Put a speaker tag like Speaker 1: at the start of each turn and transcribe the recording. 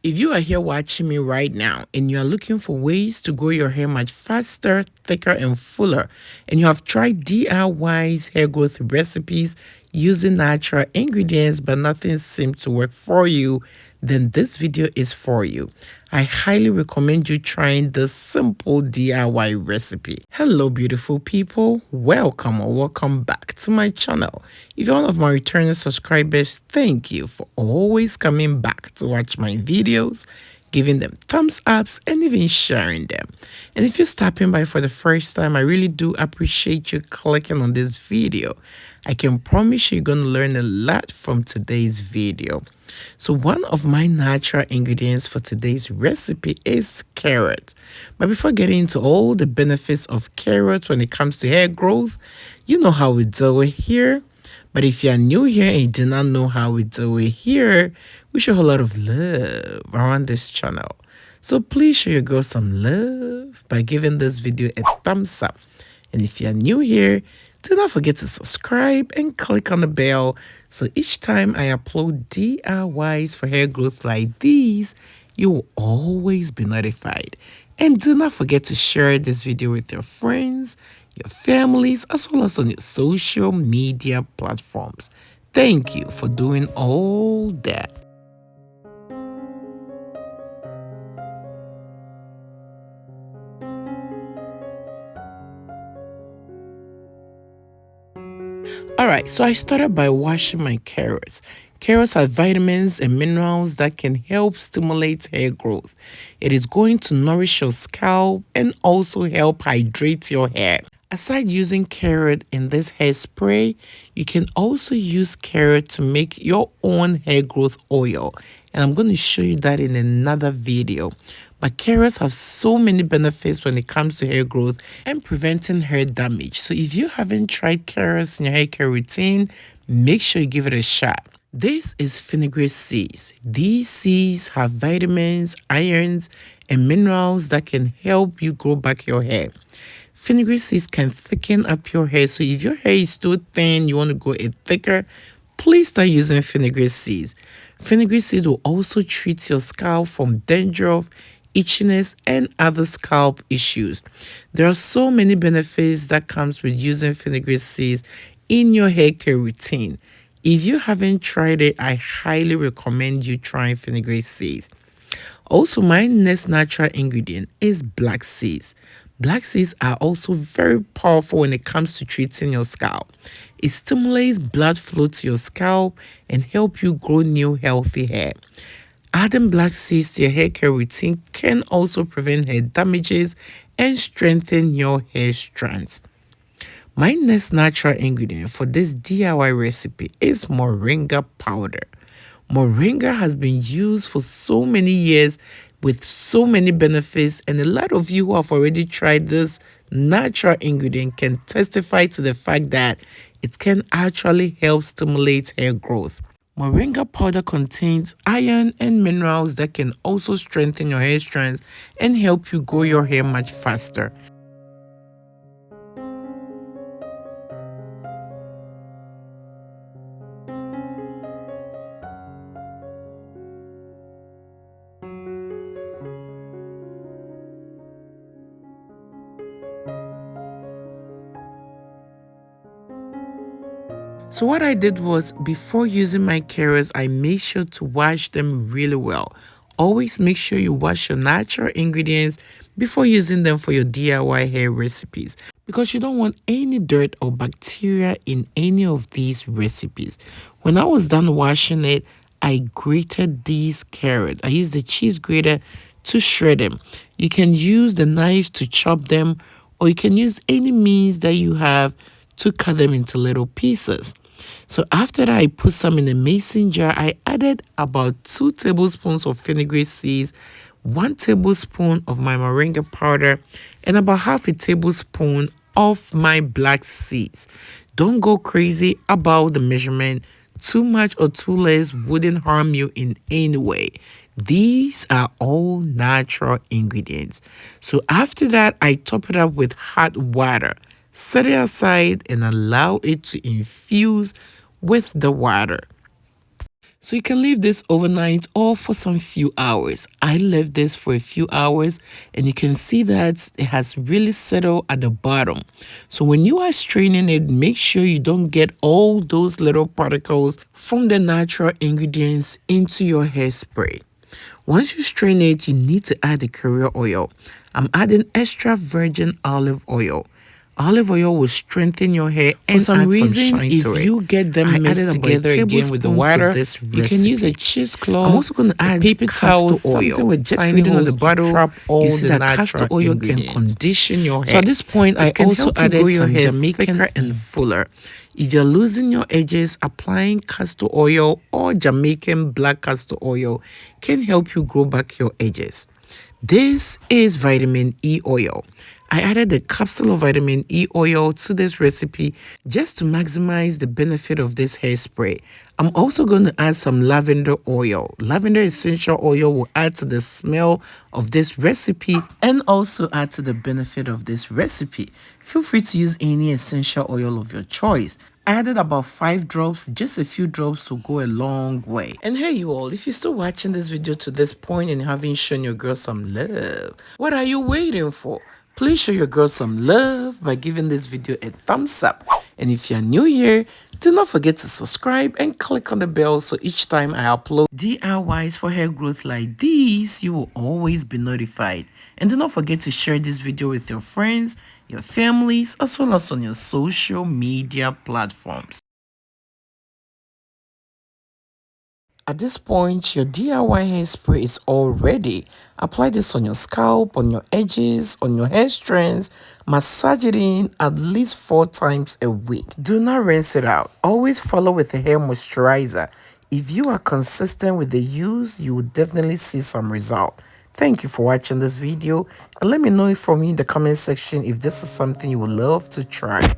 Speaker 1: If you are here watching me right now and you are looking for ways to grow your hair much faster, thicker, and fuller, and you have tried DIY's hair growth recipes using natural ingredients but nothing seemed to work for you, then this video is for you. I highly recommend you trying this simple DIY recipe. Hello beautiful people, welcome or welcome back to my channel. If you're one of my returning subscribers, thank you for always coming back to watch my videos, giving them thumbs ups and even sharing them. And if you're stopping by for the first time, I really do appreciate you clicking on this video. I can promise you're going to learn a lot from today's video. So one of my natural ingredients for today's recipe is carrot. But before getting into all the benefits of carrot when it comes to hair growth, you know how we do it here. But if you are new here and you do not know how we do it here, we show a lot of love around this channel. So please show your girl some love by giving this video a thumbs up. And if you are new here, do not forget to subscribe and click on the bell so each time I upload DIYs for hair growth like these, you will always be notified. And do not forget to share this video with your friends, your families, as well as on your social media platforms. Thank you for doing all that. Alright, so I started by washing my carrots. Carrots have vitamins and minerals that can help stimulate hair growth. It is going to nourish your scalp and also help hydrate your hair. Aside using carrot in this hairspray, you can also use carrot to make your own hair growth oil. And I'm going to show you that in another video. But carrots have so many benefits when it comes to hair growth and preventing hair damage. So if you haven't tried carrots in your hair care routine, make sure you give it a shot. This is fenugreek seeds. These seeds have vitamins, irons, and minerals that can help you grow back your hair. Fenugreek seeds can thicken up your hair. So if your hair is too thin, you want to go it thicker, please start using fenugreek seeds. Fenugreek seeds will also treat your scalp from dandruff, itchiness, and other scalp issues. There are so many benefits that comes with using fenugreek seeds in your hair care routine. If you haven't tried it, I highly recommend you trying fenugreek seeds. Also, my next natural ingredient is black seeds. Black seeds are also very powerful when it comes to treating your scalp. It stimulates blood flow to your scalp and help you grow new healthy hair. Adding black seeds to your hair care routine can also prevent hair damages and strengthen your hair strands. My next natural ingredient for this DIY recipe is moringa powder. Moringa has been used for so many years with so many benefits, and a lot of you who have already tried this natural ingredient can testify to the fact that it can actually help stimulate hair growth. Moringa powder contains iron and minerals that can also strengthen your hair strands and help you grow your hair much faster. So what I did was, before using my carrots, I made sure to wash them really well. Always make sure you wash your natural ingredients before using them for your DIY hair recipes, because you don't want any dirt or bacteria in any of these recipes. When I was done washing it, I grated these carrots. I used the cheese grater to shred them. You can use the knife to chop them, or you can use any means that you have to cut them into little pieces. So after that, I put some in a mason jar. I added about 2 tablespoons of fenugreek seeds, 1 tablespoon of my moringa powder, and about half a tablespoon of my black seeds. Don't go crazy about the measurement. Too much or too less wouldn't harm you in any way. These are all natural ingredients. So after that, I top it up with hot water. Set it aside and allow it to infuse with the water. So you can leave this overnight or for some few hours. I left this for a few hours and you can see that it has really settled at the bottom. So when you are straining it, make sure you don't get all those little particles from the natural ingredients into your hairspray. Once you strain it, you need to add the carrier oil. I'm adding extra virgin olive oil. Olive oil will strengthen your hair and for some add reason, some shine if to it. You get them I mixed together again with the water, this you can use a cheesecloth. I'm also going to add paper towel, something with just reading on the bottle. Trap all you see the that castor oil can condition your hair. So at this point, I also added some Jamaican and fuller. If you're losing your edges, applying castor oil or Jamaican black castor oil can help you grow back your edges. This is vitamin E oil. I added a capsule of vitamin E oil to this recipe just to maximize the benefit of this hairspray. I'm also going to add some lavender oil. Lavender essential oil will add to the smell of this recipe and also add to the benefit of this recipe. Feel free to use any essential oil of your choice. I added about 5 drops, just a few drops will go a long way. And hey you all, if you're still watching this video to this point and haven't shown your girl some love, what are you waiting for? Please show your girl some love by giving this video a thumbs up. And if you're new here, do not forget to subscribe and click on the bell so each time I upload DIYs for hair growth like these, you will always be notified. And do not forget to share this video with your friends, your families, as well as on your social media platforms. At this point, your DIY hairspray is all ready. Apply this on your scalp, on your edges, on your hair strands. Massage it in at least 4 times a week. Do not rinse it out. Always follow with a hair moisturizer. If you are consistent with the use, you will definitely see some result. Thank you for watching this video and let me know from you in the comment section if this is something you would love to try.